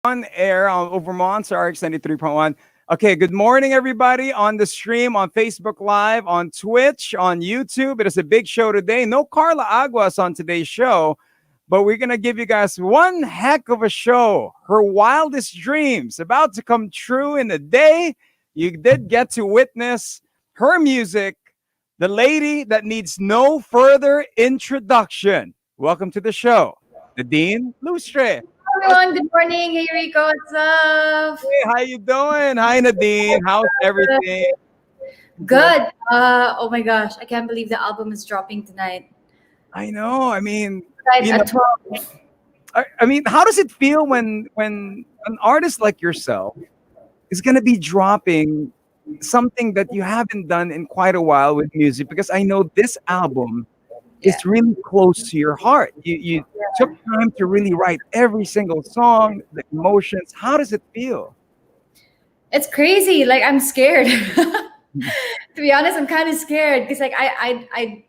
on air over Monster RX93.1. Okay, good morning, everybody on the stream, on Facebook Live, on Twitch, on YouTube. It is a big show today. No Carla Aguas on today's show, but we're going to give you guys one heck of a show. Her wildest dreams about to come true in a day. You did get to witness her music, the lady that needs no further introduction. Welcome to the show, Nadine Lustre. Everyone, good morning. Hey Rico, what's up? Hey, how you doing? Hi, Nadine. How's everything? Good. Oh my gosh, I can't believe the album is dropping tonight. I know. I mean, Right you know, at 12. I mean, how does it feel when an artist like yourself is gonna be dropping something that you haven't done in quite a while with music? Because I know this album Yeah. is really close to your heart. You took time to really write every single song, the emotions. How does it feel? It's crazy. Like I'm scared. To be honest, I'm kind of scared because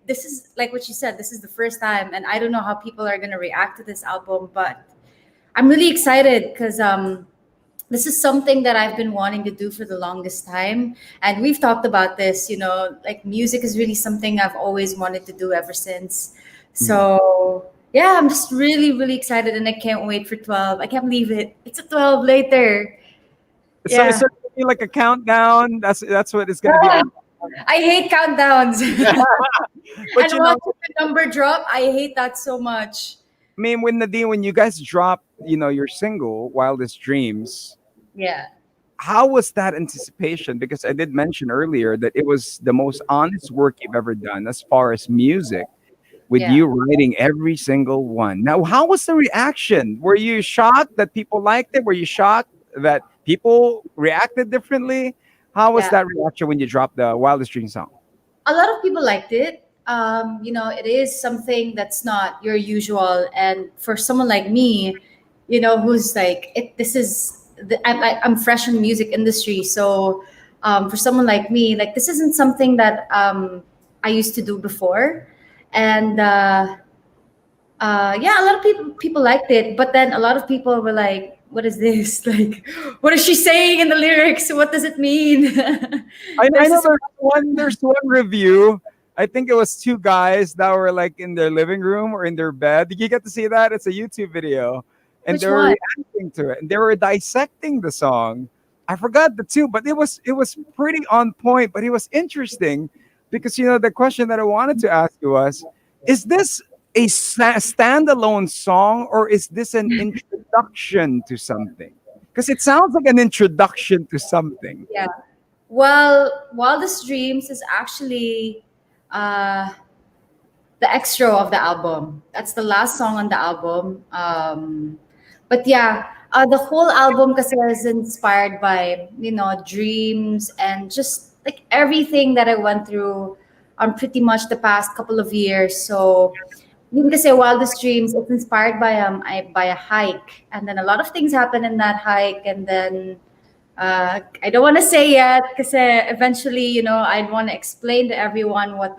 this is like what you said. This is the first time, and I don't know how people are gonna react to this album, but I'm really excited because this is something that I've been wanting to do for the longest time. And we've talked about this, like music is really something I've always wanted to do ever since. So yeah, I'm just really, really excited and I can't wait for 12. I can't believe it. It's a 12 later. So Yeah. it's sort of like a countdown. That's what it's gonna be. I hate countdowns. But And watching the number drop, I hate that so much. I mean, when Nadine, when you guys dropped, your single "Wildest Dreams," Yeah. how was that anticipation? Because I did mention earlier that it was the most honest work you've ever done as far as music, with Yeah. you writing every single one. Now, how was the reaction? Were you shocked that people liked it? Were you shocked that people reacted differently? How was Yeah. that reaction when you dropped the "Wildest Dreams" song? A lot of people liked it. It is something that's not your usual, and for someone like me, who's like, this is I'm fresh in the music industry, so for someone like me, like this isn't something that I used to do before, and yeah, a lot of people liked it, but then a lot of people were like, "What is this? Like, what is she saying in the lyrics? What does it mean?" I There's know this. there's one review. I think it was two guys that were like in their living room or in their bed. Did you get to see that? It's a YouTube video. And Which they were one? reacting to it. And they were dissecting the song. I forgot the two, but it was pretty on point, but it was interesting because the question that I wanted to ask you was, is this a standalone song or is this an introduction to something? Because it sounds like an introduction to something. Yeah. Well, Wildest Dreams is actually uh, the extra of the album. That's the last song on the album. But yeah, the whole album kasi is inspired by, dreams and just like everything that I went through on pretty much the past couple of years. So yun kasi Wildest Dreams, it's inspired by a hike. And then a lot of things happen in that hike, and then I don't want to say yet because eventually, I'd want to explain to everyone what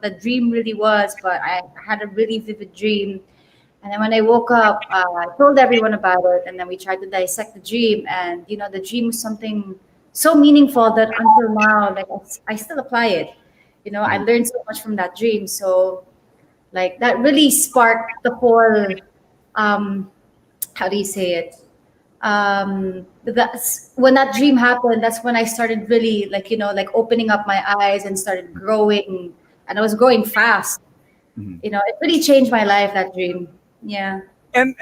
the dream really was. But I had a really vivid dream, and then when I woke up, I told everyone about it, and then we tried to dissect the dream. And the dream was something so meaningful that until now, like I still apply it. I learned so much from that dream. So like that really sparked the whole. How do you say it? That's when that dream happened. That's when I started really like opening up my eyes and started growing, and I was growing fast. Mhm. It really changed my life, that dream. Yeah. And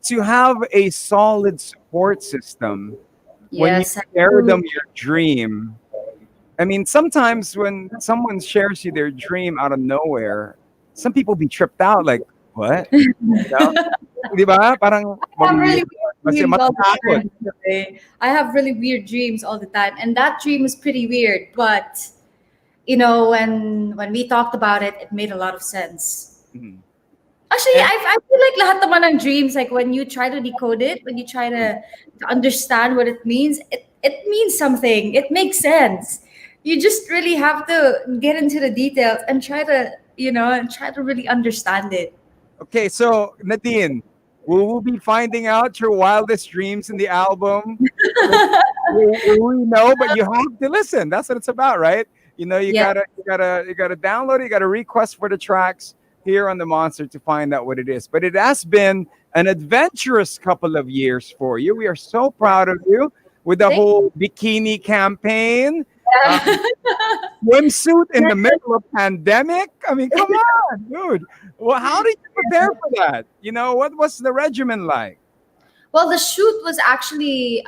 to have a solid support system when you Yes. share them your dream. I mean, sometimes when someone shares you their dream out of nowhere, some people be tripped out like, what? Di ba? Parang I have really kasi weird dreams all the matatakot. time. Okay? I have really weird dreams all the time, and that dream was pretty weird. But when we talked about it, it made a lot of sense. Mhm. Actually, And I feel like lahat naman ng dreams, like when you try to decode it, when you try to understand what it means, it means something. It makes sense. You just really have to get into the details and try to really understand it. okay, so Nadine, Will we be finding out your wildest dreams in the album? We know, but you have to listen. That's what it's about, right? You know, Yeah. you gotta download it. You gotta request for the tracks here on the Monster to find out what it is. But it has been an adventurous couple of years for you. We are so proud of you with the Thank whole bikini campaign, uh, you. swimsuit in the middle of pandemic. I mean, come on, dude. Well, how did you prepare for that? You know, what was the regimen like? Well, the shoot was actually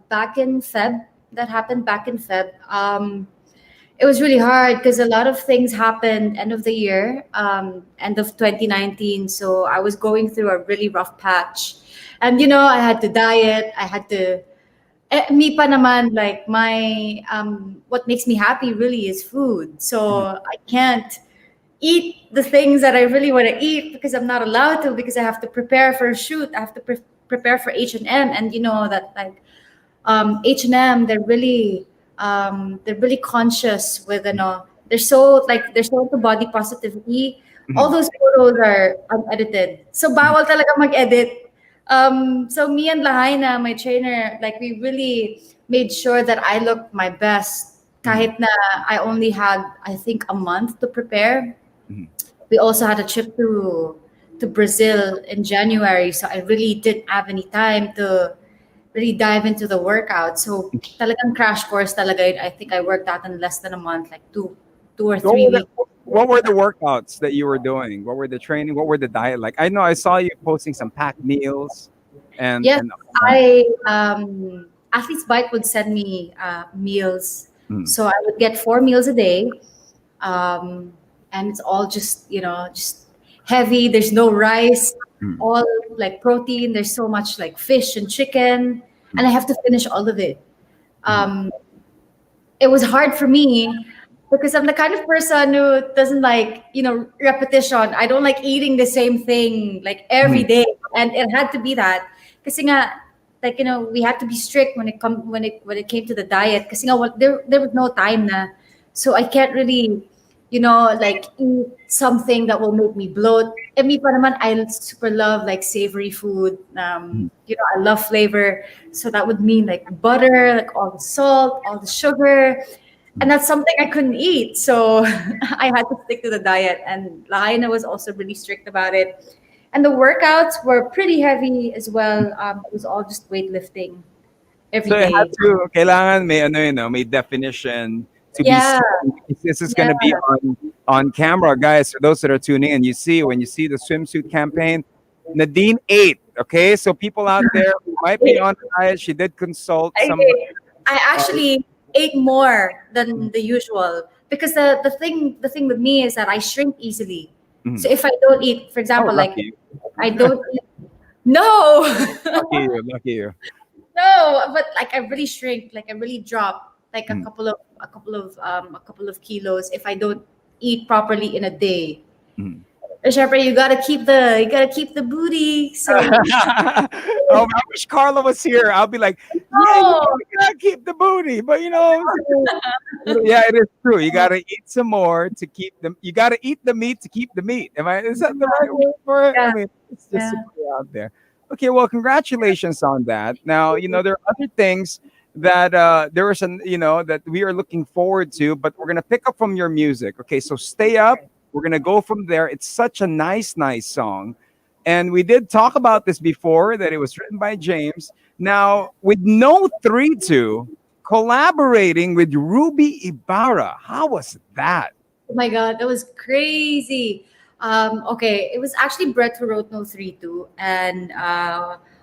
back in Feb. That happened back in Feb. It was really hard because a lot of things happened end of the year, end of 2019. So I was going through a really rough patch. And, I had to diet. I had to, me pa naman, like what makes me happy really is food. So I can't eat the things that I really want to eat because I'm not allowed to because I have to prepare for a shoot. I have to prepare for H&M, and you know that like H&M, they're really conscious with they're so into body positivity. All Mhm. those photos are unedited. So bawal talaga mag-edit. So me and Lahaina, my trainer, like we really made sure that I looked my best. Mhm. Kahit na I only had, I think, a month to prepare. Mhm. We also had a trip to Brazil in January, so I really didn't have any time to really dive into the workout. So talagang crash course talaga yun. I think I worked out in less than a month, like two or What three were the weeks. what were the workouts that you were doing? What were the training? What were the diet like? I know I saw you posting some packed meals and Yes, um, I Athlete's Bike would send me meals, mm, so I would get 4 meals a day, um, and it's all just heavy. There's no rice, mm, all like protein. There's so much like fish and chicken, and mm, I have to finish all of it. mm, Um, it was hard for me because I'm the kind of person who doesn't like, repetition. I don't like eating the same thing like every mm, day. And it had to be that. Kasi nga, like, we had to be strict when it came to the diet. Kasi nga, there was no time na. So I can't really, like eat something that will make me bloat. And me pa naman, I super love like savory food. mm. I love flavor. So that would mean like butter, like all the salt, all the sugar. And that's something I couldn't eat. So I had to stick to the diet. And Lahaina was also really strict about it. And the workouts were pretty heavy as well. It was all just weightlifting every So it had day. to kailangan may may definition to be Yeah, seen. This is yeah. going to be on camera, guys. For those that are tuning in, you see when you see the swimsuit campaign, Nadine ate. Okay, so people out there who might be on a diet, she did consult I somebody. did. I Uh, actually ate more than the usual because the thing with me is that I shrink easily. So mhm. if I don't eat, for Oh, example, like lucky you. I don't eat, no, Lucky you. Lucky you. no, but like I really shrink, like I really drop like a Mm. couple of a couple of kilos if I don't eat properly in a day. Mm. Syempre, you gotta keep the booty. So Oh, I wish Carla was here. I'll be like, yeah, no, you gotta keep the booty, but yeah, it is true. You gotta eat some more to keep them. You gotta eat the meat to keep the meat. Am I? Is that the right word for it? I yeah, mean, it's just yeah. to put it out there. Okay, well, congratulations on that. Now, there are other things that there is an that we are looking forward to, but we're gonna pick up from your music. Okay, so stay up. We're gonna go from there. It's such a nice song. And we did talk about this before that it was written by James. Now, with No 3-2 collaborating with Ruby Ibarra, how was that? Oh my god, that was crazy. Okay, it was actually Brett who wrote No 3-2, and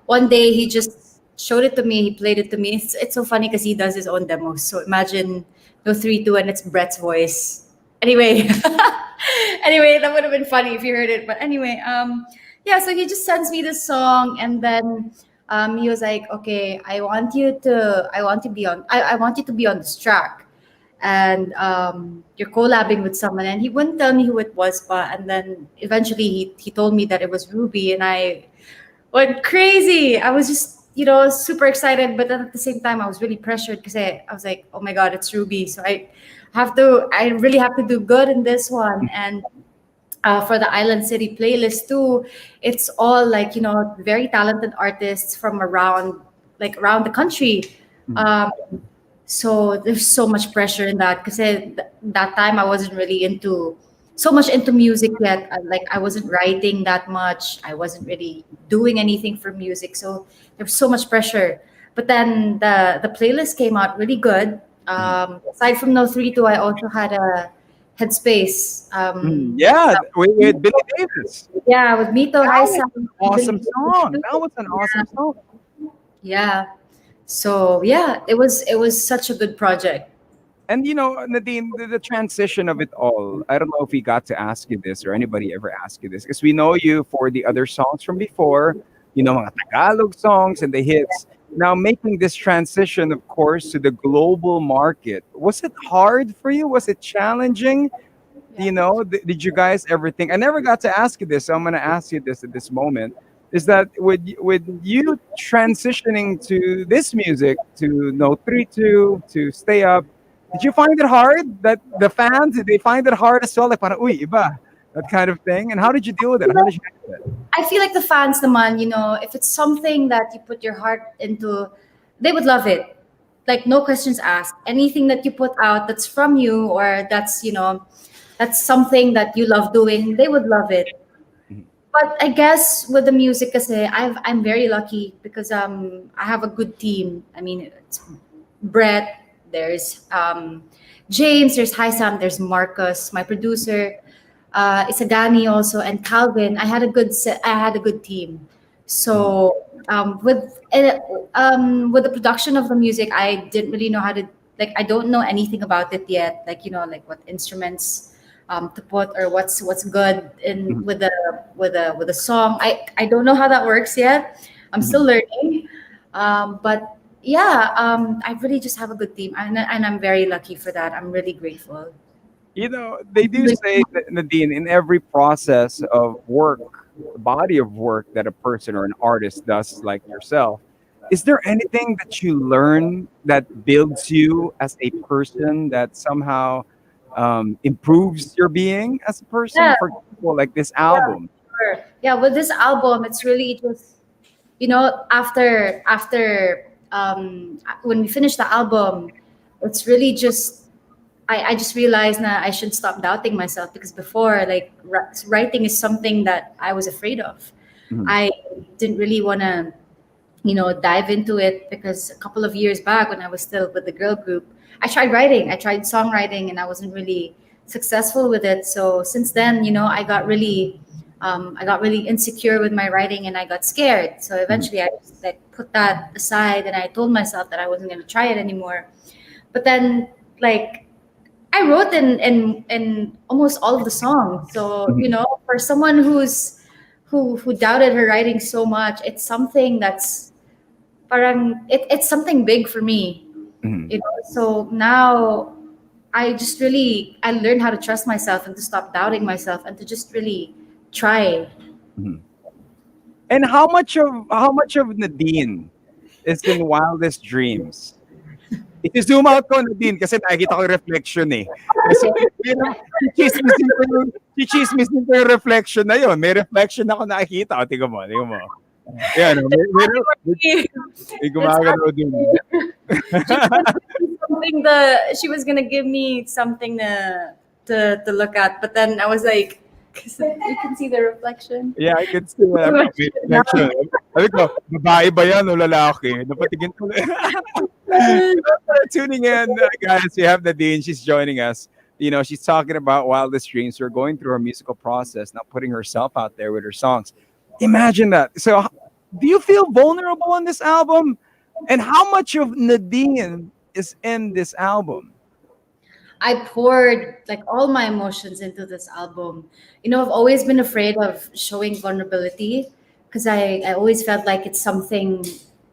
one day he just showed it to me. He played it to me. It's so funny because he does his own demos. So imagine No 3-2 and it's Brett's voice. Anyway, anyway, that would have been funny if you heard it. But anyway, yeah. So he just sends me this song, and then he was like, "Okay, I want you to be on this track." And you're collabing with someone, and he wouldn't tell me who it was, but and then eventually he told me that it was Ruby, and I went crazy. I was just super excited, but then at the same time I was really pressured because I was like, oh my god, it's Ruby, so I really have to do good in this one. And for the Island City playlist too, it's all like, very talented artists from around the country. Mhm. Um, so there's so much pressure in that because that time I wasn't really into so much into music yet. Like I wasn't writing that much. I wasn't really doing anything for music. So there was so much pressure. But then the playlist came out really good. Mhm. Aside from No 3 2, I also had a Headspace. Mhm. Yeah, with Billy Davis. Yeah, with Mito, That High was Sound, an Billy awesome Davis song. too. That was an awesome song. Yeah. So yeah, it was such a good project. And Nadine, the transition of it all. I don't know if we got to ask you this or anybody ever asked you this, because we know you for the other songs from before, mga Tagalog songs and the hits. Now making this transition, of course, to the global market, was it hard for you? Was it challenging? Did you guys ever think? I never got to ask you this, so I'm going to ask you this at this moment. Is that with you transitioning to this music, to No 3 2, to Stay Up? Did you find it hard that the fans, did they find it hard as well? Like, parang, uy, iba, that kind of thing. And how did you deal with it? How did you handle it? I feel like the fans, naman, if it's something that you put your heart into, they would love it. Like no questions asked. Anything that you put out that's from you or that's something that you love doing, they would love it. Mhm. But I guess with the music kasi, I'm very lucky because I have a good team. I mean, it's Brett, there's James, there's Haisam, there's Marcus, my producer, Isagani also, and Calvin. I had a good team. Mhm. So with the production of the music, I didn't really know how to, like, I don't know anything about it yet. Like like what instruments to put or what's good in Mhm. with the song. I don't know how that works yet. I'm still Mhm. learning. But yeah, I really just have a good team, and I'm very lucky for that. I'm really grateful. They do say that, Nadine, in every process of work, the body of work that a person or an artist does, like yourself, is there anything that you learn that builds you as a person, that somehow improves your being as a person? Yeah, For example, like this yeah, album. sure. Yeah, with this album, it's really just after when we finish the album, it's really just I just realized that I should stop doubting myself because before, like, writing is something that I was afraid of. Mhm. I didn't really want to dive into it because a couple of years back when I was still with the girl group, I tried songwriting, and I wasn't really successful with it. So since then, I got really insecure with my writing, and I got scared. So Mhm. eventually I just like put that aside, and I told myself that I wasn't going to try it anymore. But then, like, I wrote in almost all of the songs. So Mhm. for someone who doubted her writing so much, it's something that's parang it's something big for me. Mhm. So now I learned how to trust myself and to stop doubting myself and to just really try. Mhm. And how much of Nadine is in Wildest Dreams? I-zoom out ko, Nadine, kasi nakikita ko yung reflection eh. So, chichismisin ko yung reflection na yun. May reflection ako nakikita. O, tingnan mo, tingnan mo. Yan, oh, may It's gumagalaw din. she was gonna give me something she was gonna give me something to look at, but then I was like, 'cause you can see the reflection. Yeah, I can see that. May reflection. Sabi ko, babae ba yan o lalaki? Napatingin ko. Tuning in, guys, we have Nadine. She's joining us. She's talking about Wildest Dreams. We're going through her musical process, not putting herself out there with her songs. Imagine that. So, do you feel vulnerable on this album? And how much of Nadine is in this album? I poured like all my emotions into this album. I've always been afraid of showing vulnerability because I always felt like it's something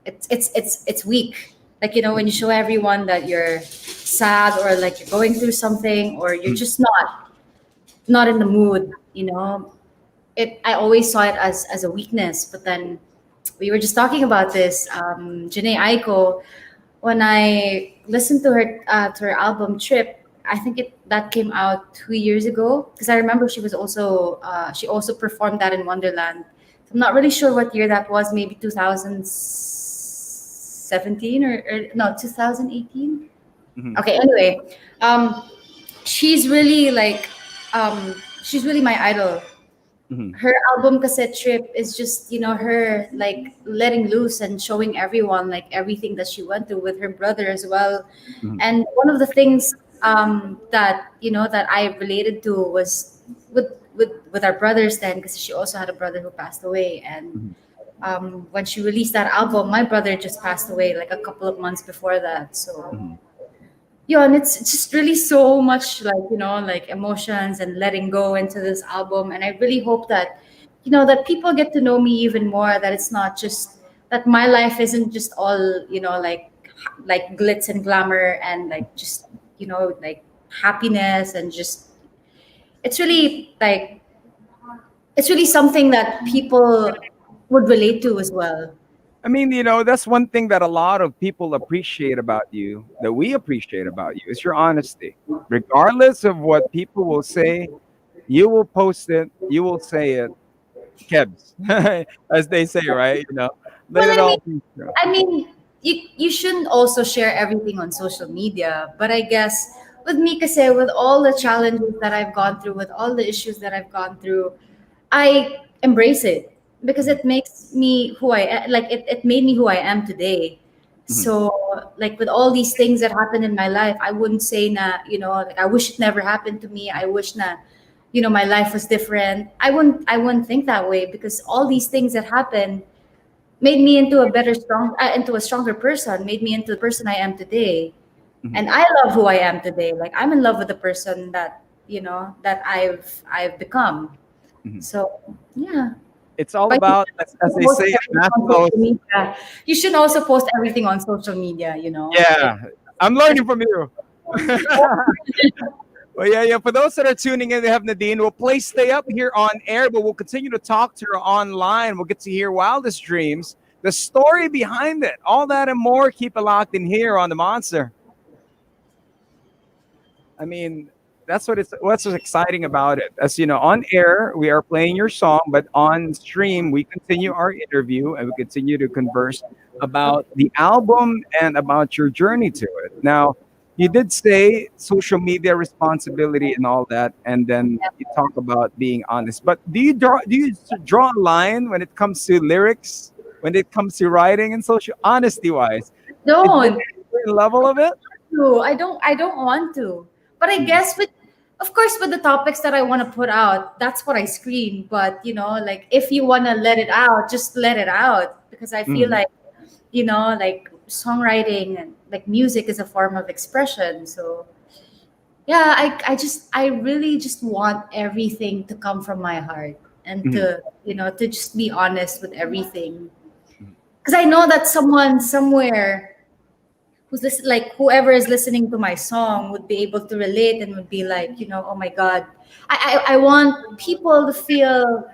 it's weak. Like, when you show everyone that you're sad or like you're going through something or you're Mhm. just not in the mood. I always saw it as a weakness, but then we were just talking about this. Janae Aiko, when I listened to her album Trip, I think that came out 2 years ago because I remember she also performed that in Wonderland. So I'm not really sure what year that was. Maybe 2017 or no 2018. Mhm, Okay. Anyway, um, she's really like she's really my idol. mhm, Her album Cassette Trip is just, her like letting loose and showing everyone like everything that she went through with her brother as well. mhm, And one of the things that that I related to was with our brothers then, because she also had a brother who passed away. And mhm, when she released that album, my brother just passed away like a couple of months before that. So mhm, yeah, and it's just really so much like like emotions and letting go into this album. And I really hope that that people get to know me even more, that it's not just that my life isn't just all like glitz and glamour and like just like happiness, and just it's really like it's really something that people would relate to as well. I mean, that's one thing that a lot of people appreciate about you, that we appreciate about you, is your honesty. Regardless of what people will say, you will post it, you will say it, Kebs, as they say, right? Let Well, it all be true. I mean, you shouldn't also share everything on social media. But I guess with me, kasi with all the challenges that I've gone through, with all the issues that I've gone through, I embrace it because Mhm, it makes me who like it made me who I am today. mhm, So like with all these things that happened in my life, I wouldn't say na, like I wish it never happened to me. I wish na, my life was different. I wouldn't think that way, because all these things that happened made me into a stronger person, made me into the person I am today. mhm, And I love who I am today. Like I'm in love with the person that that I've become. mhm. So yeah. It's all But you about, as shouldn't they post say in everything on social Maslow's. media. You should also post everything on social media. Yeah, I'm learning from you. Well, yeah, yeah. For those that are tuning in, they have Nadine. We'll play Stay Up here on air, but we'll continue to talk to her online. We'll get to hear Wildest Dreams, the story behind it, all that and more. Keep it locked in here on the Monster. I mean, that's what's so exciting about it. As you know, on air we are playing your song, but on stream we continue our interview and we continue to converse about the album and about your journey to it. Now, you did say social media responsibility and all that, and then you talk about being honest. But do you draw a line when it comes to lyrics, when it comes to writing and social honesty wise? Is there don't. a certain level of it? I don't want to. But I Mm, guess of course with the topics that I want to put out, that's what I screen. But like if you want to let it out, just let it out, because I feel mm, like like songwriting and like music is a form of expression. So yeah, I really just want everything to come from my heart, and mm, to just be honest with everything, mm. because I know that someone somewhere who's this like whoever is listening to my song would be able to relate and would be like, oh my god, I want people to feel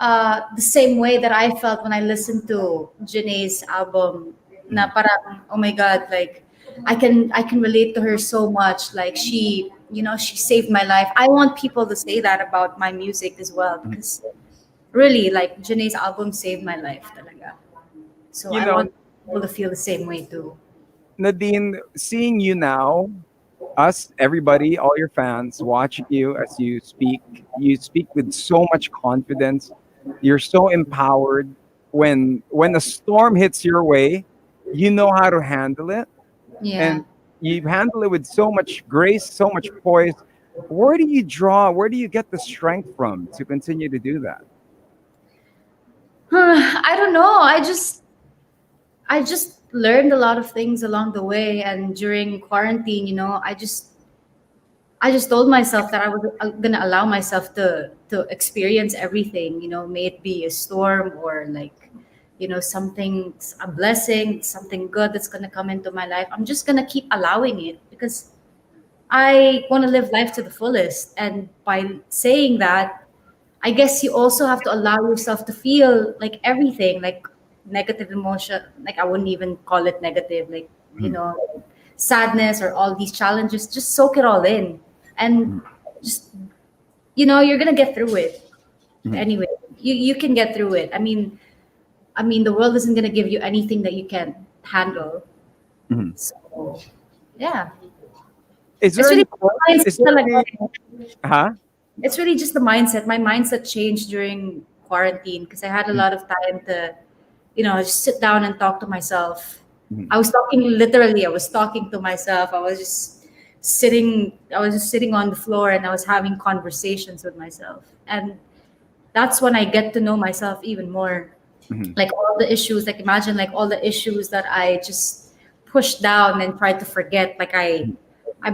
the same way that I felt when I listened to Janae's album. Na Mhm, parang, oh my god, like I can relate to her so much. Like she saved my life. I want people to say that about my music as well, mhm. because really, like Janae's album saved my life talaga. So You I know, want people to feel the same way too. Nadine, seeing you now, us, everybody, all your fans watching you as you speak with so much confidence. You're so empowered. When a storm hits your way, you know how to handle it, Yeah. and you handle it with so much grace, so much poise. Where do you get the strength from to continue to do that? I don't know. I just learned a lot of things along the way, and during quarantine, I just told myself that I was gonna allow myself to experience everything. May it be a storm or like, something, a blessing, something good that's gonna come into my life. I'm just gonna keep allowing it, because I want to live life to the fullest. And by saying that, I guess you also have to allow yourself to feel like everything, like negative emotion. Like I wouldn't even call it negative. Like you Mhm, know, sadness or all these challenges, just soak it all in, and just, you're gonna get through it Mhm. anyway. You can get through it. I mean, the world isn't gonna give you anything that you can't handle. Mhm. So yeah, Is there it's any really quote? Is mindset there talaga. any? Huh? It's really just the mindset. My mindset changed during quarantine because I had a lot of time to, just sit down and talk to myself. Mhm. I was talking literally. I was talking to myself. I was just sitting on the floor and I was having conversations with myself. And that's when I get to know myself even more. Mhm. Like all the issues, like imagine like all the issues that I just pushed down and tried to forget. Like I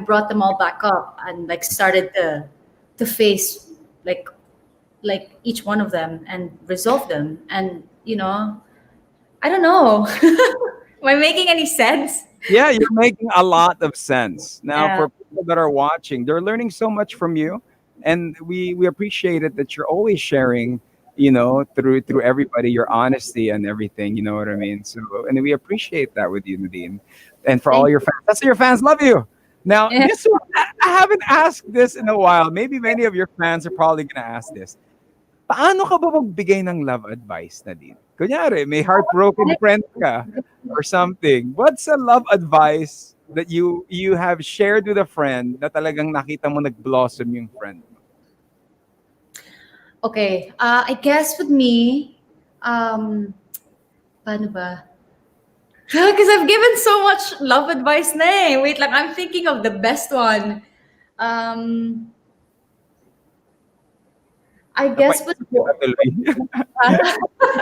brought them all back up and like started to face like like each one of them and resolve them. And I don't know. Am I making any sense? Yeah, you're making a lot of sense. Now, Yeah. for people that are watching, they're learning so much from you, and we appreciate it that you're always sharing, through everybody, your honesty and everything. You know what I mean? So, and we appreciate that with you, Nadine, and for all Thank your fans. That's why your fans love you. Now, you. this one, I haven't asked this in a while. Maybe many of your fans are probably gonna ask this. Paano ka ba magbigay ng love advice, Nadine? Kunyari, may heartbroken friend ka or something. What's a love advice that you have shared with a friend na talagang nakita mo nag-blossom yung friend mo? Okay. I guess with me, um, paano ba? Because I've given so much love advice na eh. Wait lang, I'm thinking of the best one. Um, I guess with Napaisip kita tuloy. I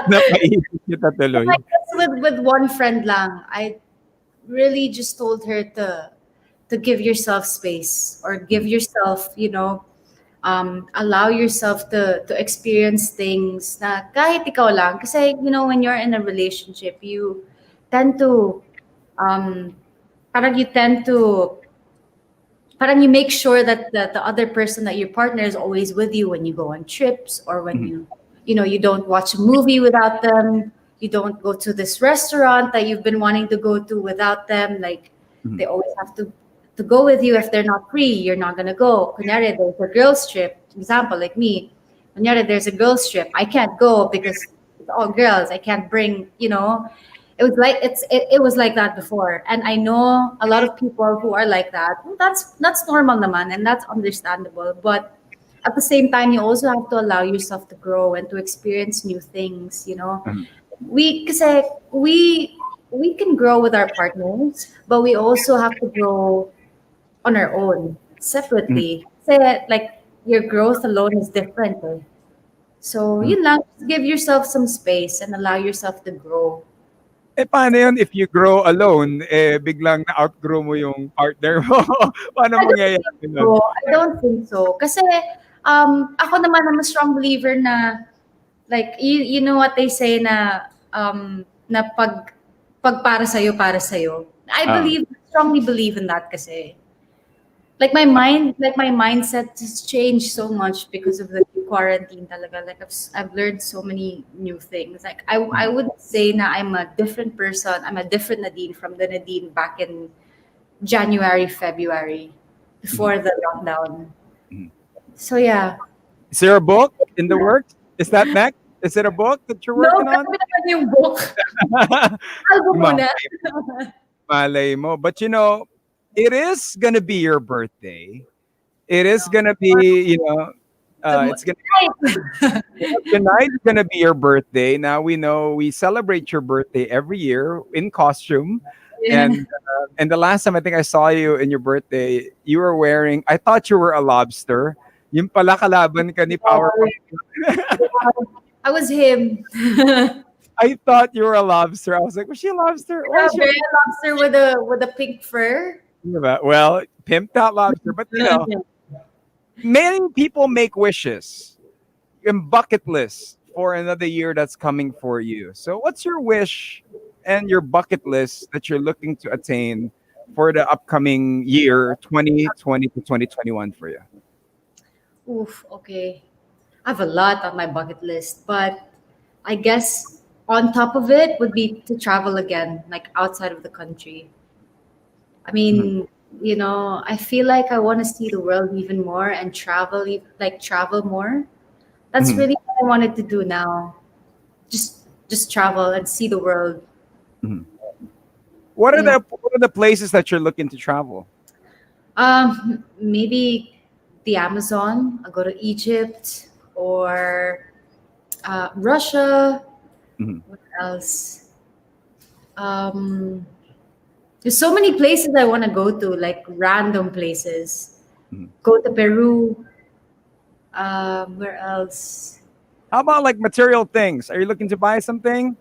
Napaisip kita tuloy. guess with one friend lang, I really just told her to give yourself space or give yourself, allow yourself to experience things na kahit ikaw lang. Kasi, when you're in a relationship, you tend to, um, parang you tend to parang you make sure that the other person, that your partner is always with you when you go on trips, or when Mhm, you don't watch a movie without them, you don't go to this restaurant that you've been wanting to go to without them. Like mhm, they always have to go with you. If they're not free, you're not gonna go. Kunyari, there's a girls trip, example, like me. Kunyari, there's a girls trip, I can't go because it's all girls. I can't bring, it was like that before, and I know a lot of people who are like that. Well, that's normal naman, and that's understandable. But at the same time, you also have to allow yourself to grow and to experience new things. mhm, Kasi we can grow with our partners, but we also have to grow on our own mhm, separately. Say like your growth alone is different. Eh? So mhm. yun lang, just give yourself some space and allow yourself to grow. Eh, paano yun if you grow alone, biglang na-outgrow mo yung partner mo? Paano I don't think mangyayari nun? so. I don't think so. Kasi ako naman, I'm a strong believer na like you know what they say na pag para sa'yo. Ah, Strongly believe in that kasi. Like my mindset has changed so much because of the quarantine talaga. Like I've learned so many new things. Like I mhm, would say na I'm a different person. I'm a different Nadine from the Nadine back in January, February, mhm, before the lockdown. mhm. So yeah. Is there a book in the works? Is that next? Is it a book that you're No, working on? grabe naman yung book. Album muna. Malay malay mo. But it is gonna be your birthday. It is gonna be, it's gonna Tonight. tonight is gonna be your birthday. Now we know we celebrate your birthday every year in costume. Yeah. And the last time I think I saw you in your birthday, you were wearing. I thought you were a lobster. Yung pala kalaban ka ni Powerpuff. I was him. I thought you were a lobster. I was like, was she a lobster? Why is she? Very lobster with a pink fur. Well, pimped out lobster, but many people make wishes and bucket lists for another year that's coming for you. So, what's your wish and your bucket list that you're looking to attain for the upcoming year, 2020 to 2021 for you? Oof, okay. I have a lot on my bucket list, but I guess on top of it would be to travel again, like outside of the country. I Mhm. mean, I feel like I want to see the world even more and travel, like travel more. That's Mhm. really what I wanted to do now. Just travel and see the world. Mhm. What are Yeah. the places that you're looking to travel? Maybe the Amazon. I'll go to Egypt or Russia. Mhm. What else? Um, there's so many places I want to go to, like random places. Mhm. Go to Peru. Where else? How about like material things? Are you looking to buy something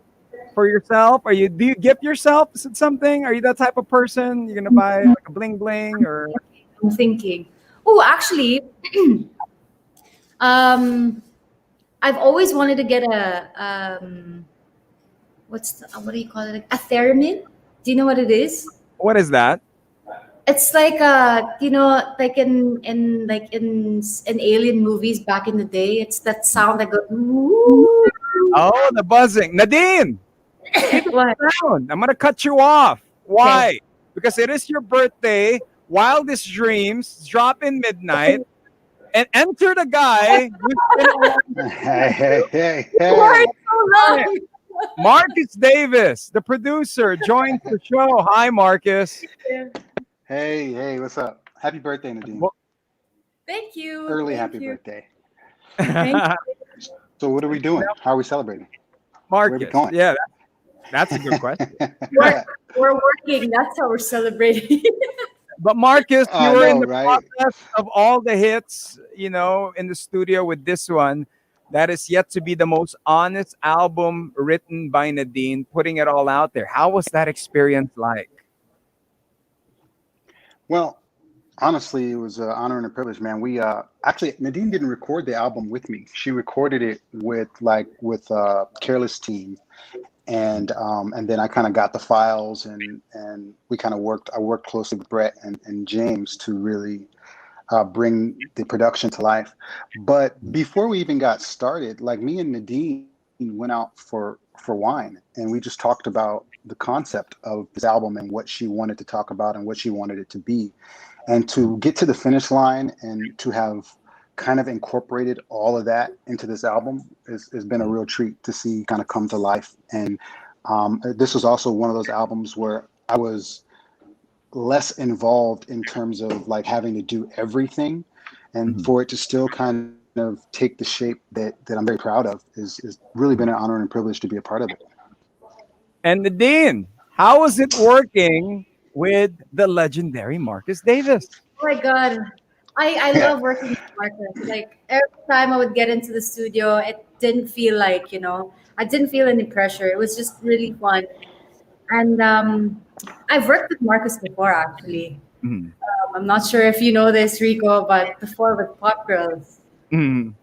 for yourself? Do you gift yourself something? Are you that type of person? You're gonna buy like a bling bling or I'm thinking. Oh, actually, um, I've always wanted to get what do you call it? A theremin. Do you know what it is? what is that? It's like like in alien movies back in the day. It's that sound that goes. Woo. Oh, the buzzing. Nadine, keep it What? down. I'm gonna cut you off. Okay. Why? Because it is your birthday. Wildest dreams drop in midnight and enter the guy who's been around Hey, hey, hey, Why hey. so time. long? Marcus Davis, the producer, joins the show. Hi, Marcus. Hey, hey, what's up? Happy birthday, Nadine. Well, Thank you. Early Thank happy you. birthday. Thank So, what are we doing? How are we celebrating? Where are we Marcus, going? yeah, that's a good question. We're, we're working. That's how we're celebrating. But Marcus, you I were in know, the right? process of all the hits, in the studio with this one. That is yet to be the most honest album written by Nadine, putting it all out there. How was that experience like? Well, honestly, it was an honor and a privilege, man. We actually Nadine didn't record the album with me. She recorded it with Careless Team, and then I kind of got the files and we kind of worked. I worked closely with Brett and James to really bring the production to life. But before we even got started, like me and Nadine went out for wine, and we just talked about the concept of this album and what she wanted to talk about and what she wanted it to be, and to get to the finish line and to have kind of incorporated all of that into this album has been a real treat to see kind of come to life. And this was also one of those albums where I was less involved in terms of like having to do everything, and Mhm. for it to still kind of take the shape that I'm very proud of is really been an honor and a privilege to be a part of it. And Nadine, how was it working with the legendary Marcus Davis? Oh my God. I Yeah. love working with Marcus. Like every time I would get into the studio, it didn't feel like, I didn't feel any pressure. It was just really fun. And I've worked with Marcus before, actually. Mhm. I'm not sure if you know this, Rico, but before with Pop Girls, Mhm.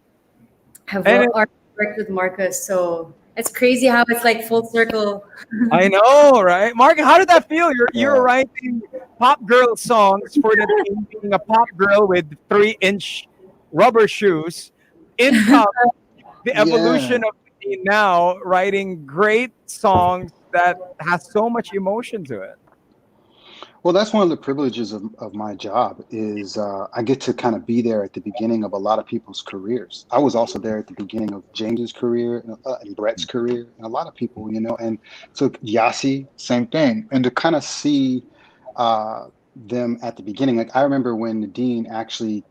I've And worked with Marcus. So it's crazy how it's like full circle. I know, right? Mark, how did that feel? You're Yeah. writing pop girl songs for the team, being a pop girl with 3-inch rubber shoes. In comes the evolution Yeah. of me now writing great songs that has so much emotion to it. Well, that's one of the privileges of my job is I get to kind of be there at the beginning of a lot of people's careers. I was also there at the beginning of James's career and Brett's career and a lot of people, and so Yasi, same thing. And to kind of see them at the beginning, like I remember when Nadine actually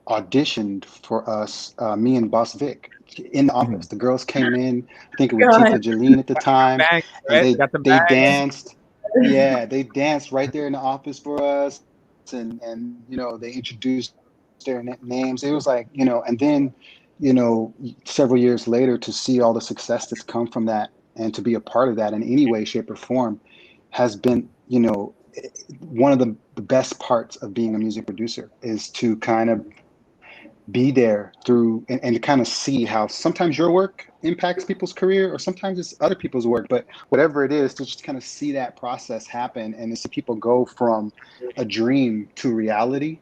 auditioned for us, me and Boss Vic in the office. Mhm. The girls came in, I think it was God. Tita Jeline at the time, Bangs, and right? they Got the they bangs. danced. Yeah, they danced right there in the office for us, and they introduced their names. It was like and then several years later to see all the success that's come from that and to be a part of that in any way, shape, or form has been one of the best parts of being a music producer is to kind of be there through and to kind of see how sometimes your work impacts people's career or sometimes it's other people's work, but whatever it is, to just kind of see that process happen and to see people go from a dream to reality,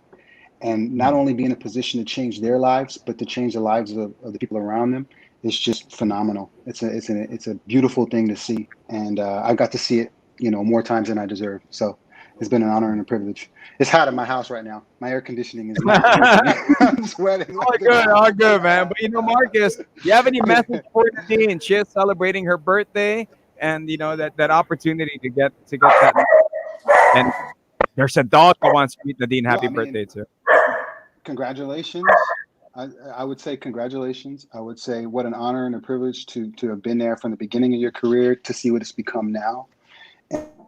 and not only be in a position to change their lives but to change the lives of the people around them. It's just phenomenal. It's a beautiful thing to see, and I got to see it more times than I deserve. So It's been an honor and a privilege. It's hot in my house right now. My air conditioning is not working. I'm sweating. All good, man. But Marcus, do you have any message for Nadine? She is celebrating her birthday, and that opportunity to get that. And there's a dog that wants to meet Nadine. Happy birthday too. Congratulations. I would say congratulations. I would say what an honor and a privilege to have been there from the beginning of your career to see what it's become now.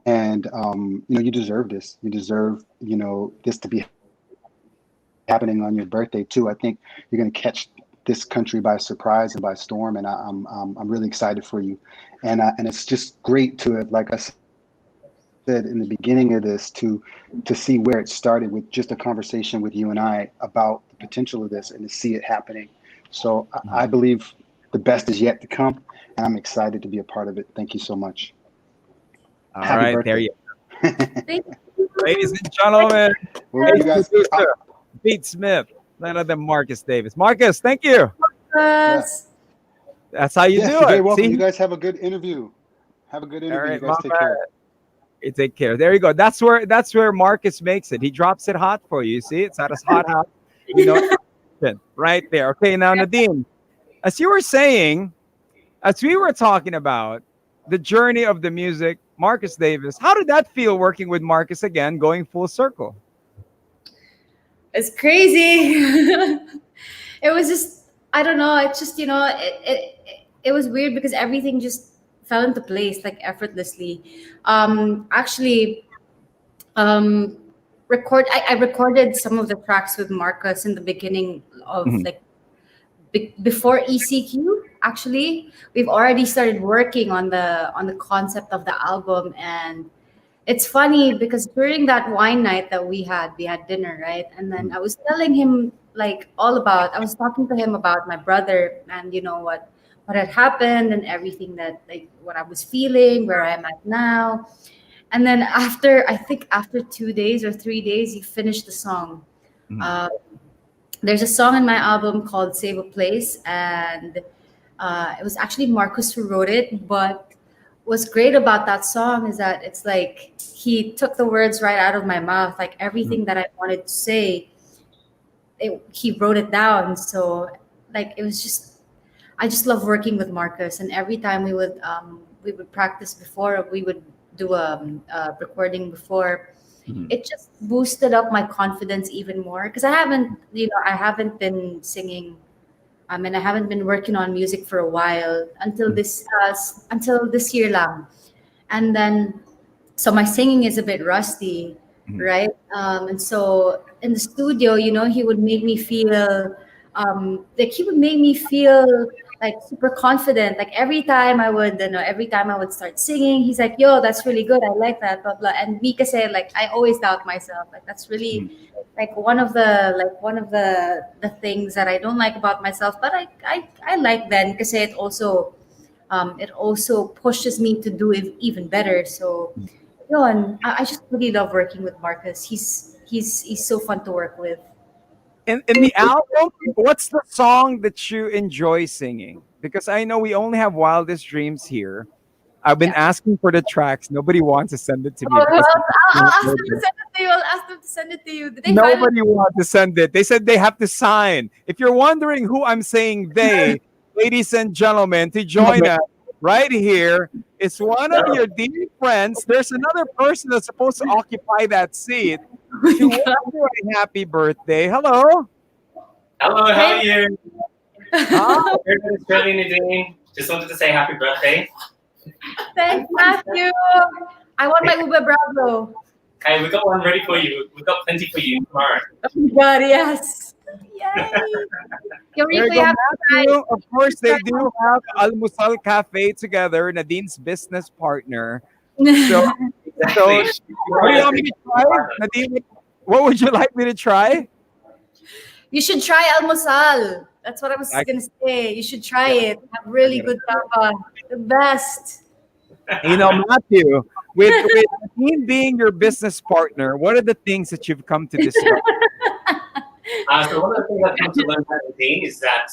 And you deserve this. You deserve this to be happening on your birthday too. I think you're going to catch this country by surprise and by storm, and I'm really excited for you. And it's just great to have, like I said in the beginning of this, to see where it started with just a conversation with you and I about the potential of this, and to see it happening. So I believe the best is yet to come, and I'm excited to be a part of it. Thank you so much. All Happy right, birthday. there you go. Ladies and gentlemen, Well, you guys, Pete Smith, none other than Marcus Davis. Marcus, thank you. Yes. That's how you do you're it. very welcome. See? You guys have a good interview. Have a good interview. All right, you guys take care. You take care. There you go. That's where Marcus makes it. He drops it hot for you. See, it's at his hot house. Right there. Okay, now Nadine, as you were saying, as we were talking about the journey of the music, Marcus Davis, how did that feel working with Marcus again, going full circle? It's crazy. It was just, I don't know. It's just, it was weird because everything just fell into place like effortlessly. Actually, I recorded some of the tracks with Marcus in the beginning of before ECQ. Actually, we've already started working on the concept of the album, and it's funny because during that wine night that we had dinner, right? And then I was telling him I was talking to him about my brother and what had happened and everything, that what I was feeling, where I am at now. And then I think after 2 days or 3 days, he finished the song. There's a song in my album called Save a Place, and it was actually Marcus who wrote it. But what's great about that song is that it's like he took the words right out of my mouth. Like everything that I wanted to say, he wrote it down. So it was just, I just love working with Marcus. And every time we would practice before, we would do a recording before. It just boosted up my confidence even more, because I haven't been singing. I haven't been working on music for a while until this year lang. And then, so my singing is a bit rusty, right? And so in the studio, he would make me feel like super confident. Like every time I would start singing, he's like, "Yo, that's really good. I like that." Blah blah. And me, kasi I always doubt myself. Like that's really one of the things that I don't like about myself. But I like then, because it also pushes me to do it even better. So and I just really love working with Marcus. He's so fun to work with. In the album, what's the song that you enjoy singing? Because I know we only have Wildest Dreams here. I've been asking for the tracks. Nobody wants to send it to me. I'll ask them to send it to you. I'll ask them to send it to you. Nobody wants to send it. They said they have to sign. If you're wondering who I'm saying they, ladies and gentlemen, to join us right here, it's one of your dear friends. There's another person that's supposed to occupy that seat. To wish you a happy birthday. Hello. Hello, how are you? It's really Nadine. Just wanted to say happy birthday. Thanks, Matthew. I want my Ube Bravo. Okay, we got one ready for you. We've got plenty for you tomorrow. Oh my God, yes. Yay. There you go, Matthew. Of course, they do have Almusal Cafe together, Nadine's business partner. So what do you want me to try? Nadine, what would you like me to try? You should try almusal. That's what I was going to say. You should try it. Have really good tapa. The best. Matthew, with Nadine being your business partner, what are the things that you've come to discover? So one of the things I've come to learn about Nadine is that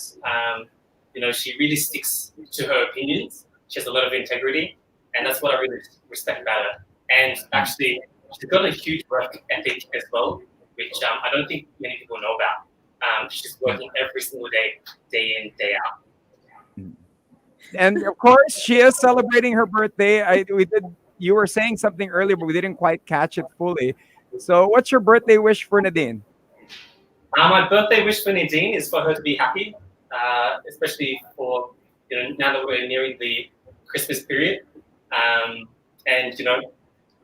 she really sticks to her opinions. She has a lot of integrity, and that's what I really respect about her. And actually, she's got a huge work ethic as well, which I don't think many people know about. She's working every single day in, day out. And of course, she is celebrating her birthday. You were saying something earlier, but we didn't quite catch it fully. So, what's your birthday wish for Nadine? My birthday wish for Nadine is for her to be happy, especially for now that we're nearing the Christmas period, and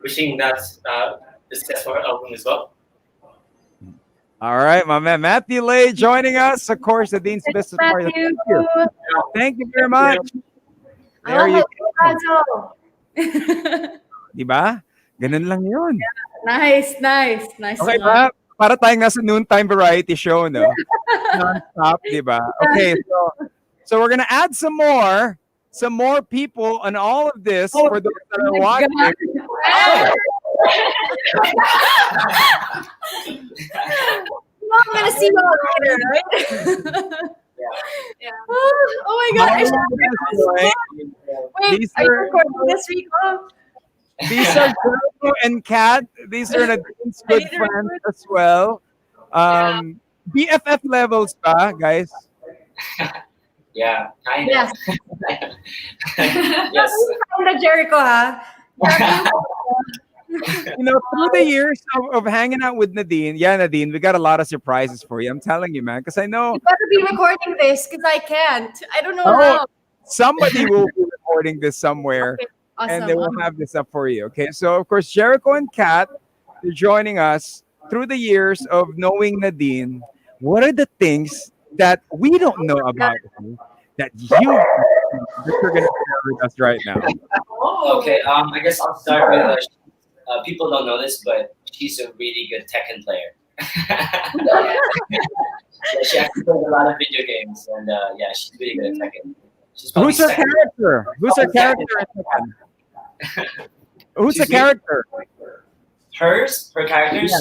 wishing that the success for her album as well. All right, my man Matthew Lay joining us. Of course, Nadine's business partner. Matthew. Thank you very much. There you go. Diba? Ganun lang yun. Nice. Okay ba? Para tayong nasa noontime variety show, no? Non-stop, diba? Okay, so we're gonna add some more people on all of this for those that are watching. I'm gonna see you all later, right? Yeah. Oh my god! Wait, are you recording this week? These are Jericho and Kat. These are Nadine's good friends as well. BFF levels, ba, guys? Yeah, kind Yes. Yes. From the Jericho, huh? Through the years of hanging out with Nadine, Nadine, we got a lot of surprises for you. I'm telling you, man, because I know You better be recording this because I can't. I don't know Oh, how. somebody will be recording this somewhere. Okay, awesome. And they will have this up for you. Okay. So of course, Jericho and Kat are joining us through the years of knowing Nadine. What are the things that we don't know about you that you're gonna share with us right now? Okay, I guess I'll start with people don't know this, but she's a really good Tekken player. Yeah, she actually plays a lot of video games, and she's really good at Tekken. Who's her character? Who's her character in Tekken? Who's the character? Her character is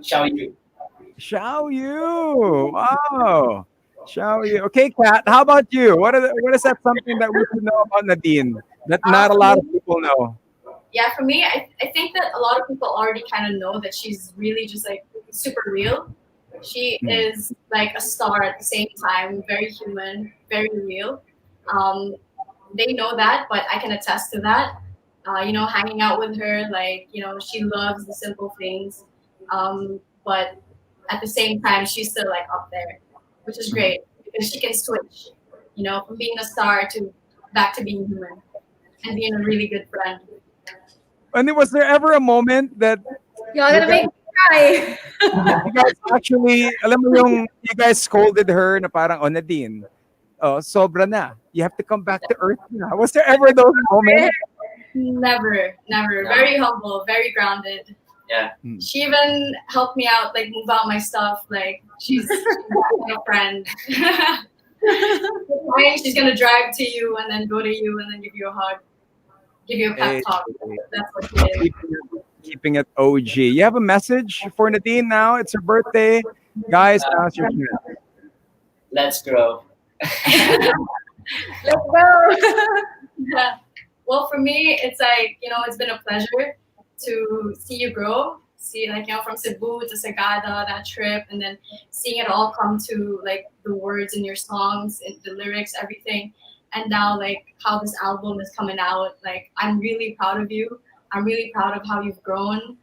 Xiao Yu. Xiao Yu. Wow. Xiao Yu. Okay, Kat, how about you? What is that something that we should know about Nadine that not a lot of people know? Yeah, for me, I think that a lot of people already kind of know that she's really just like super real. She is like a star at the same time, very human, very real. They know that, but I can attest to that. Hanging out with her, she loves the simple things. But at the same time, she's still like up there, which is great because she can switch, from being a star to back to being human and being a really good friend. And was there ever a moment that Y'all gonna make me cry. you guys actually, alam mo yung you guys scolded her na parang, Nadine, sobra na. You have to come back to earth na. Was there ever those moments? Never. No. Very humble, very grounded. Yeah. She even helped me out, like move out my stuff. Like she's my friend. She's gonna drive to you and then go to you and then give you a hug, give you a pep talk. That's what she is. Keeping it OG. You have a message for Nadine now? It's her birthday. Guys, now's your chance. Let's grow. Let's go. Yeah. Well, for me, it's like, it's been a pleasure to see you grow. See, from Cebu to Sagada, that trip, and then seeing it all come to, the words in your songs, and the lyrics, everything. And now, how this album is coming out, I'm really proud of you. I'm really proud of how you've grown.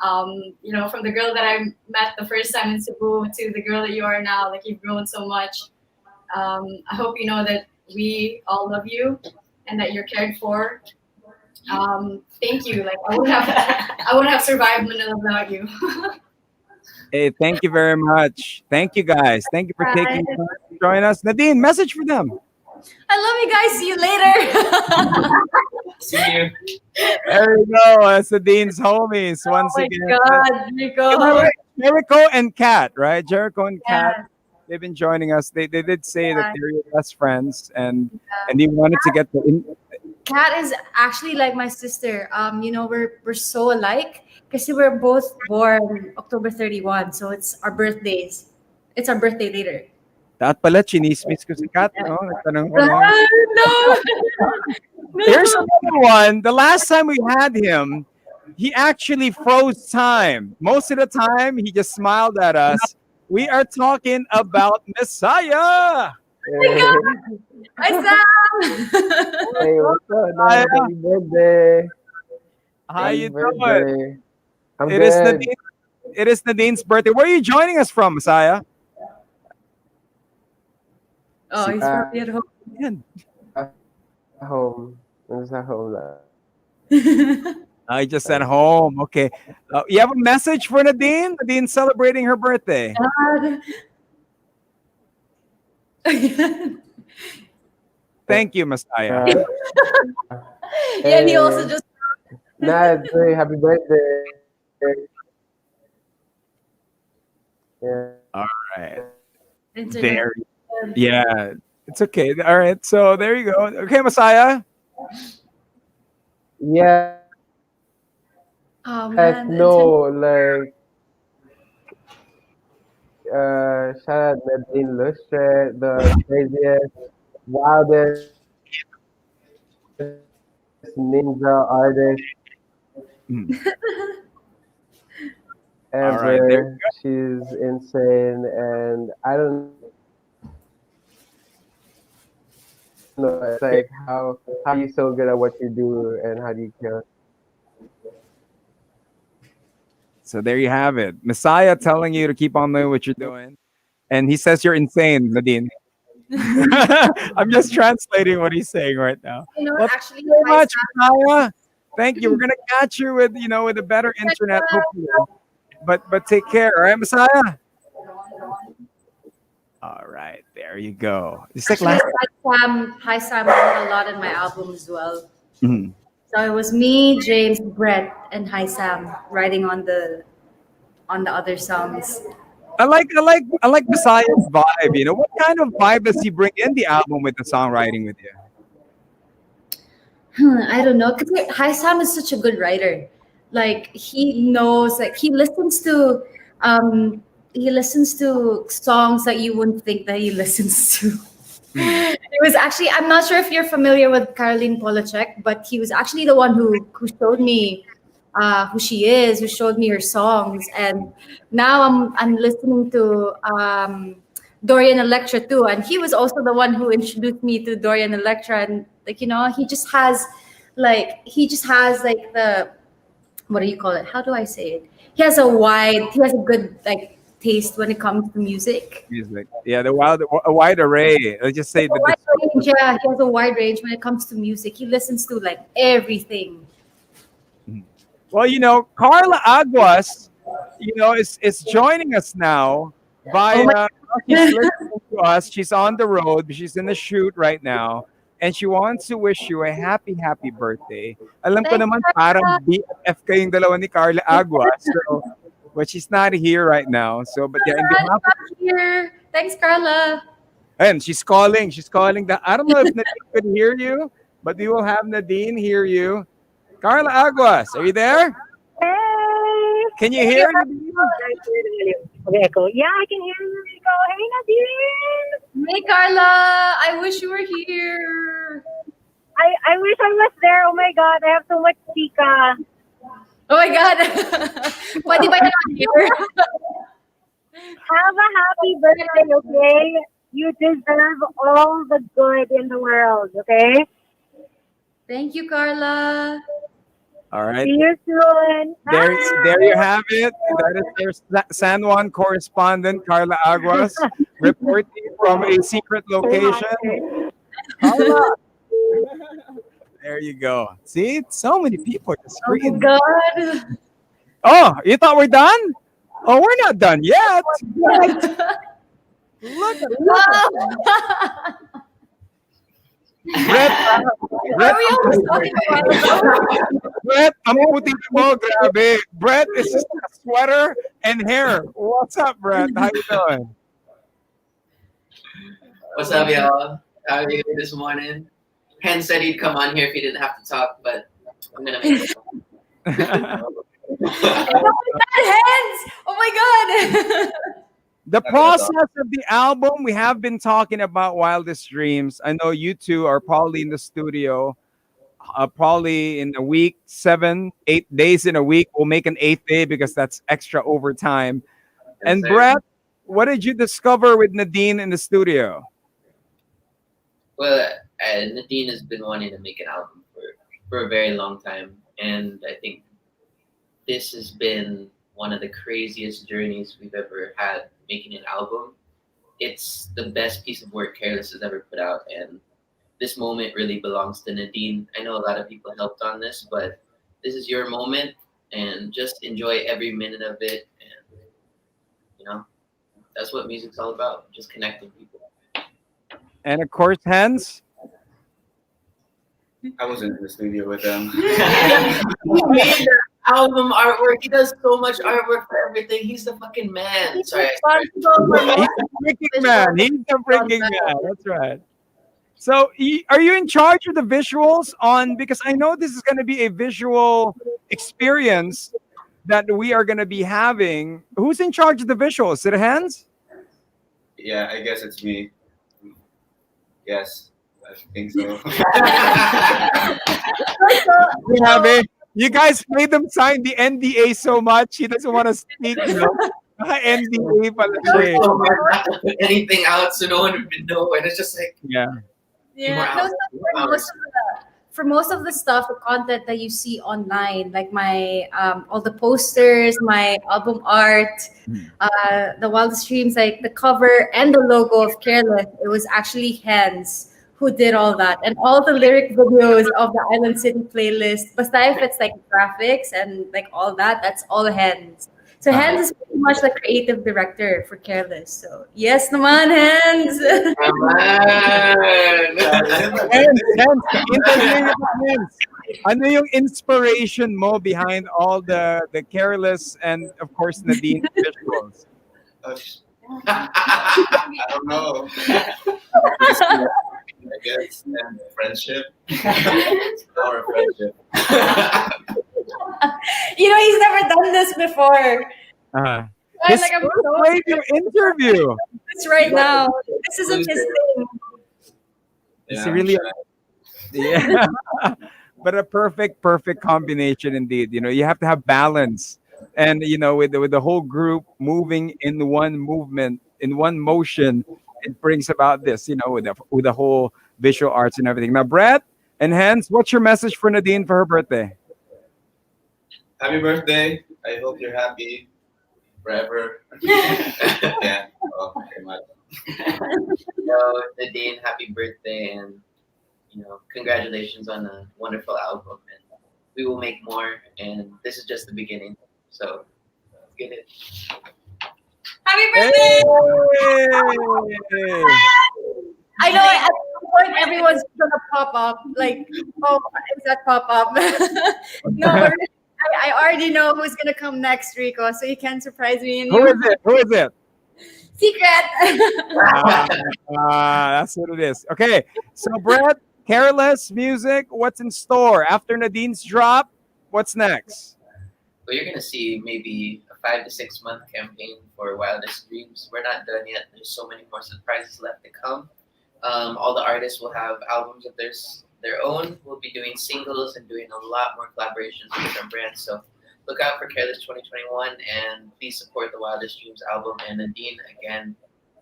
From the girl that I met the first time in Cebu to the girl that you are now, you've grown so much. I hope you know that we all love you and that you're cared for. Thank you. I wouldn't have survived Manila without you. Hey, thank you very much. Thank you, guys. Thank you for taking the time to join us. Nadine, message for them. I love you guys. See you later. See you. There you go. That's Nadine's homies once again. Oh my God, Rico. Jericho and Kat, right? Jericho and Kat. They've been joining us. They did say that they're your best friends, and they wanted to get the. Kat is actually like my sister. We're so alike because we were both born October 31, so it's our birthdays. It's our birthday later. Dapat pala chinismis ko si Kat, no? Nagtanong ko, no? No. Here's another one. The last time we had him, he actually froze time. Most of the time, he just smiled at us. We are talking about Messiah. Oh my Hey, God! Isam! hey, what's up, man? Messiah, Happy birthday. how Happy you doing? birthday. I'm It is good. Nadine. It is Nadine's birthday. Where are you joining us from, Messiah? Oh, he's Uh, probably at home. Man, home. I'm just at home now. I just at home. Okay. You have a message for Nadine? Nadine celebrating her birthday. God. Thank you, Messiah. Uh, Yeah, and he also hey, just Nad, say happy birthday. Yeah. All right. internet. There. Yeah. It's okay. All right. So there you go. Okay, Messiah. Yes, Oh man, the no, internet. like, shout out Nadine Lustre, the craziest, wildest ninja artist Mm. All right. There you ever. She's insane, and I don't know. It's go. like how you so good at what you do, and how do you kill? So there you have it. Messiah telling you to keep on doing what you're doing. And he says you're insane, Nadine. I'm just translating what he's saying right now. You know, Well, thank actually, you very hi much, Messiah. Thank you. We're gonna catch you with a better internet, Sam. hopefully. But take care, all right, Messiah? All right, there you go. It's like Actually, last. Hi Sam wrote a lot in my album as well. Mhm. So it was me, James, Brett, and Hi Sam writing on the other songs. I like Messiah's vibe. What kind of vibe does he bring in the album with the songwriting with you? I don't know, because Hi Sam is such a good writer. Like he knows, like um he listens to songs that you wouldn't think that he listens to. Mm. It was actually, I'm not sure if you're familiar with Caroline Polachek, but he was actually the one who showed me who she is, who showed me her songs, and now I'm listening to Dorian Electra too, and he was also the one who introduced me to Dorian Electra, and he just has like the, what do you call it? How do I say it? He has a good like taste when it comes to music. Music, yeah, a wide array. Let's just say A that wide range, yeah, he has a wide range when it comes to music. He listens to like everything. Well, Carla Aguas, is joining us now Oh my via. She's listening to us. She's on the road. She's in the shoot right now, and she wants to wish you a happy, happy birthday. Alam ko Thanks, naman parang Carla. BFF kayong dalawa ni Carla Aguas. So, but she's not here right now. So, but yeah, in Carla, behalf of, I'm here. Thanks, Carla. and she's calling. She's calling. I don't know if Nadine could hear you, but we will have Nadine hear you. Carla Aguas, are you there? Hey! Can you hear Nadine? Okay, echo. Yeah, I can hear you, Rico. Hey, Nadine! Hey, Carla. I wish you were here. I wish I was there. Oh my God, I have so much chika. Oh my God. Pwede ba yan here? Have a happy birthday, okay? You deserve all the good in the world, okay? Thank you, Carla. All right. See you soon. There you have it. That is their San Juan correspondent, Carla Aguas, reporting from a secret location. Carla. There you go. See, so many people on the Oh my screen. God. Oh, you thought we're done? Oh, we're not done yet. Look at Wow. Brett. What are we always talking about? Brett, ang puti mo, grabe. Brett is just a sweater and hair. What's up, Brett? How you doing? What's up, y'all? How are you this morning? Ken said he'd come on here if he didn't have to talk, but I'm gonna make it. Hands! Oh my God. The process of the album, we have been talking about Wildest Dreams. I know you two are probably in the studio. probably in a week, 7, 8 days in a week. We'll make an eighth day because that's extra overtime. And sir. Brett, what did you discover with Nadine in the studio? Well, Nadine has been wanting to make an album for a very long time, and I think this has been one of the craziest journeys we've ever had making an album. It's the best piece of work Careless has ever put out, and this moment really belongs to Nadine. I know a lot of people helped on this, but this is your moment, and just enjoy every minute of it. And that's what music's all about, just connecting people. And of course, Hans. I wasn't in the studio with them. He made the album artwork. He does so much artwork for everything. He's the fucking man. Sorry. He's the freaking man. He's the freaking man. That's right. So, are you in charge of the visuals on? Because I know this is going to be a visual experience that we are going to be having. Who's in charge of the visuals? Is it Hans? Yeah, I guess it's me. Yes, I think so. We have it. You guys made them sign the NDA so much. He doesn't want to speak. NDA pala siya eh. So hard not to put anything out so no one would know, and it's just like Yeah. Yeah, for most of the stuff, the content that you see online, like my all the posters, my album art, the Widest Dreams, like the cover and the logo of Careless, it was actually Hans who did all that, and all the lyric videos of the Island City playlist. Basta if it's like graphics and like all that, that's all Hans. So Hans is pretty much the creative director for Careless. So yes, naman Hans. Hans, ano yung inspiration mo behind all the Careless and of course Nadine visuals? I don't know. I guess and friendship. Our friendship. He's never done this before. His like, I'm first so radio interview. This right now. This isn't his thing. It's Yeah, really, I'm yeah. But a perfect combination indeed. You have to have balance, and with the whole group moving in one movement, in one motion, it brings about this. With the whole visual arts and everything. Now, Brett and Hans, what's your message for Nadine for her birthday? Happy birthday. I hope you're happy forever. Yeah. Oh, pretty much. Nadine, happy birthday, and congratulations on a wonderful album. And we will make more, and this is just the beginning. So let's get it. Happy birthday! Hey! I know at some point everyone's gonna pop up. Like, oh, is that pop up? No, but I already know who's gonna come next, Rico. So you can't surprise me. Who is it? Secret. That's what it is. Okay, so Brett, Careless music. What's in store after Nadine's drop? What's next? Well, you're gonna see maybe a 5 to 6 month campaign for Widest Dreams. We're not done yet. There's so many more surprises left to come. All the artists will have albums of their own. We'll be doing singles and doing a lot more collaborations with different brands. So look out for Careless 2021, and please support the Widest Dreams album. And Nadine, again,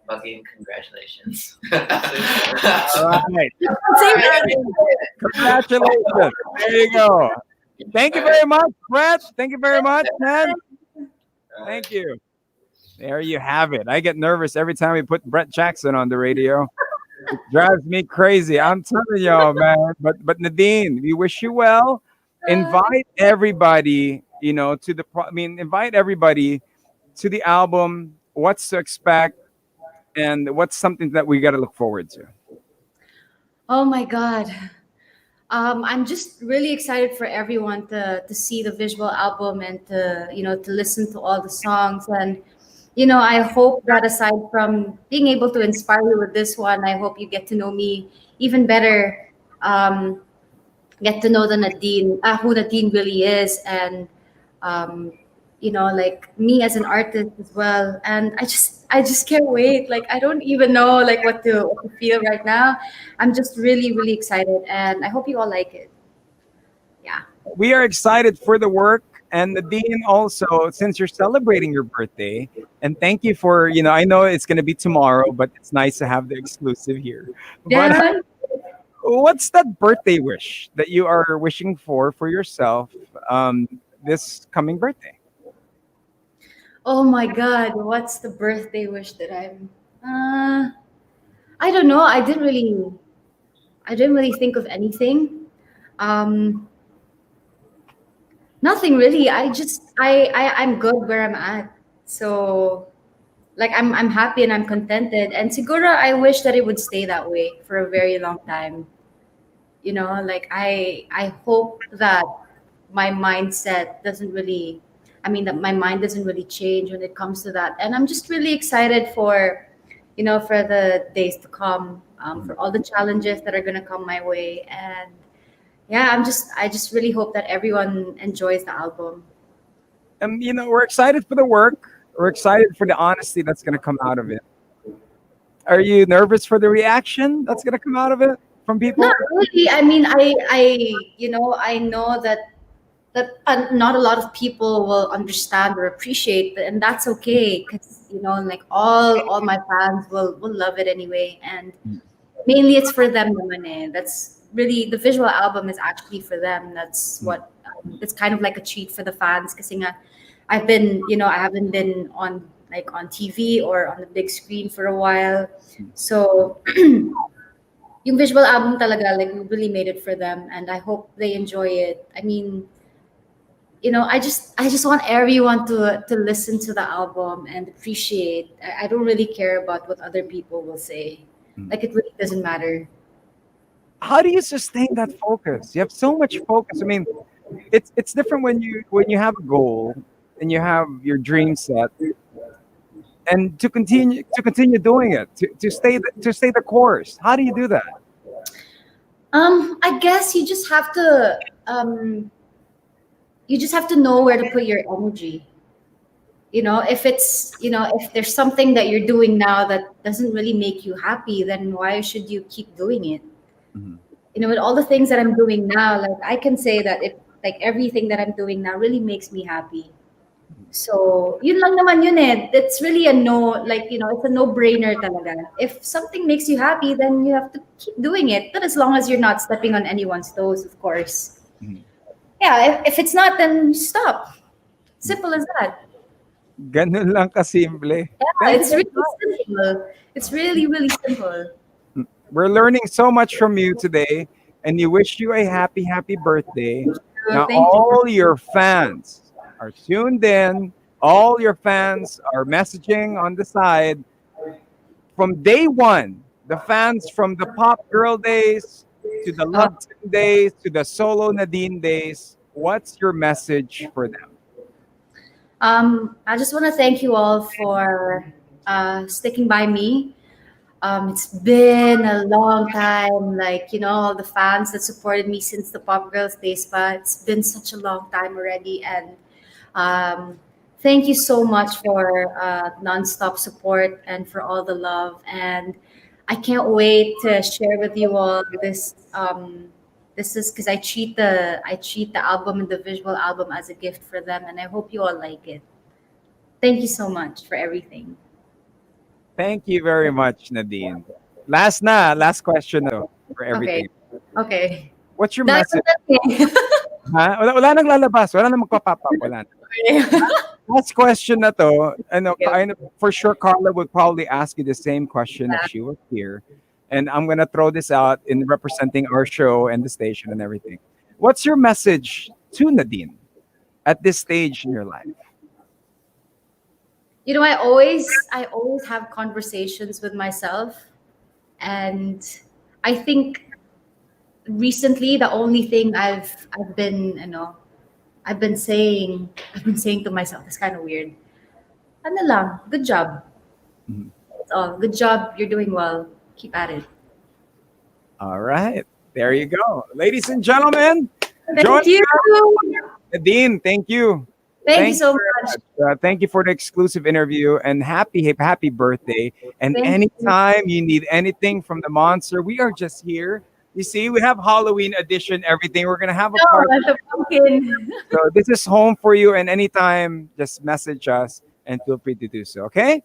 fucking congratulations. All right. Congratulations. There you go. Thank you very much, Brett. Thank you very much, man. Thank you. There you have it. I get nervous every time we put Brett Jackson on the radio. It drives me crazy. I'm telling y'all, man. But Nadine, we wish you well. Invite everybody, invite everybody to the album, what's to expect, and what's something that we got to look forward to. Oh my God. I'm just really excited for everyone to see the visual album and to listen to all the songs. And I hope that aside from being able to inspire you with this one, I hope you get to know me even better, get to know who Nadine really is, and like me as an artist as well. And I just can't wait. Like, I don't even know like what to feel right now. I'm just really, really excited, and I hope you all like it. yeah. We are excited for the work. And Nadine, also, since you're celebrating your birthday, and thank you for, I know it's going to be tomorrow, but it's nice to have the exclusive here. But Yeah. what's that birthday wish that you are wishing for yourself um, this coming birthday? Oh my God, what's the birthday wish that I don't know. I didn't really think of anything. Um, Nothing really. I'm good where I'm at. So like I'm happy and I'm contented. And siguro I wish that it would stay that way for a very long time. Like I hope that my mindset doesn't really that my mind doesn't really change when it comes to that. And I'm just really excited for the days to come, for all the challenges that are gonna come my way. And yeah, I just really hope that everyone enjoys the album. We're excited for the work. We're excited for the honesty that's going to come out of it. Are you nervous for the reaction that's going to come out of it from people? Not really. I mean, I know that not a lot of people will understand or appreciate, and that's okay because like all my fans will love it anyway. And mainly it's for them naman eh. That's really the visual album is actually for them. That's what it's kind of like a treat for the fans because I haven't been on TV or on the big screen for a while. So yung visual album talaga, like we really made it for them, and I hope they enjoy it. I mean, I just want everyone to listen to the album and appreciate. I don't really care about what other people will say. Like it really doesn't matter. How do you sustain that focus? You have so much focus. I mean, it's different when you have a goal and you have your dream set, and to continue doing it, to stay the course. How do you do that? I guess you just have to know where to put your energy. If there's something that you're doing now that doesn't really make you happy, then why should you keep doing it? Mhm. With all the things that I'm doing now, like I can say that if like everything that I'm doing now really makes me happy. So, yun lang naman yun eh. It's really a no, like, it's a no-brainer talaga. If something makes you happy, then you have to keep doing it. But as long as you're not stepping on anyone's toes, of course. Mhm. Yeah, if it's not, then stop. Simple as that. Ganun lang kasimple. Yeah, Thank you it's very really simple. It's really, really simple. much. We're learning so much from you today, and we wish you a happy, happy birthday. Now, Thank you. all your fans are tuned in. All your fans are messaging on the side. From day one, the fans from the Pop Girl days to the Love Team days to the Solo Nadine days, what's your message for them? I just want to thank you all for sticking by me. It's been a long time, like, all the fans that supported me since the Pop Girls days, but it's been such a long time already. And thank you so much for nonstop support and for all the love. And I can't wait to share with you all this. This is because I treat the album and the visual album as a gift for them, and I hope you all like it. Thank you so much for everything. Thank you very much, Nadine. Last question na to for Okay. everything. Okay. What's your That's message? okay. Ha? Wala nang lalabas. Wala nang magpa-pop up. Wala na. Last question na to. I know for sure Carla would probably ask you the same question if she was here. And I'm going to throw this out in representing our show and the station and everything. What's your message to Nadine at this stage in your life? I always have conversations with myself, and I think recently the only thing I've been saying to myself, it's kind of weird. Ano lang, good job. Mhm. That's all. Good job. You're doing well. Keep at it. All right. There you go. Ladies and gentlemen, join Thank you. Nadine. Thank you. Thank you so very much. Thank you for the exclusive interview and happy birthday. And Thank you. anytime you need anything from the Monster, we are just here You see, we have Halloween edition, everything. We're gonna have a No, party. the pumpkin. So this is home for you, and anytime, just message us and feel free to do so. Okay?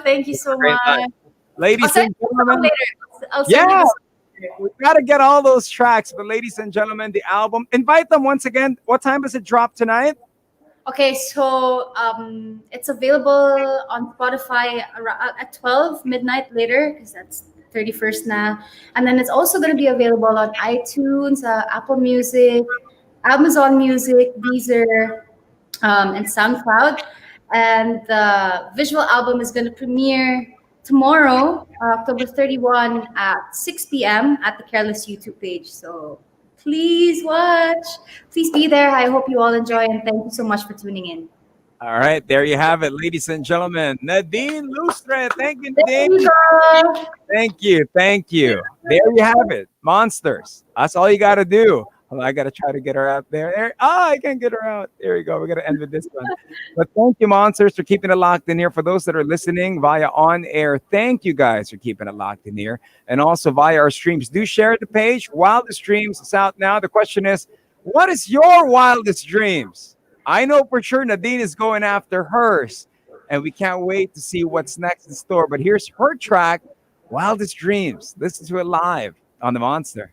Thank you so Great night. much. I'll Ladies send and you the song gentlemen, later. I'll send you yeah, the song. we gotta get all those tracks. But ladies and gentlemen, the album. Invite them once again. What time does it drop tonight? Okay, so it's available on Spotify at 12 midnight later because that's 31st now. And then it's also going to be available on iTunes, Apple Music, Amazon Music, Deezer, and SoundCloud. And the visual album is going to premiere tomorrow, October 31 at 6 p.m. at the Careless YouTube page. So please watch. Please be there. I hope you all enjoy, and thank you so much for tuning in. All right, there you have it, ladies and gentlemen. Nadine Lustre. Thank you, Thank Nadine. you, girl. Thank you. Thank you. There you have it. Monsters. That's all you got to do. Well, I got to try to get her out there. I can't get her out. There you go. We're going to end with this one. But thank you, Monsters, for keeping it locked in here. For those that are listening via on air, thank you guys for keeping it locked in here. And also via our streams. Do share the page. Wildest Dreams is out now. The question is, what is your wildest dreams? I know for sure Nadine is going after hers. And we can't wait to see what's next in store. But here's her track, Wildest Dreams. Listen to it live on the Monster.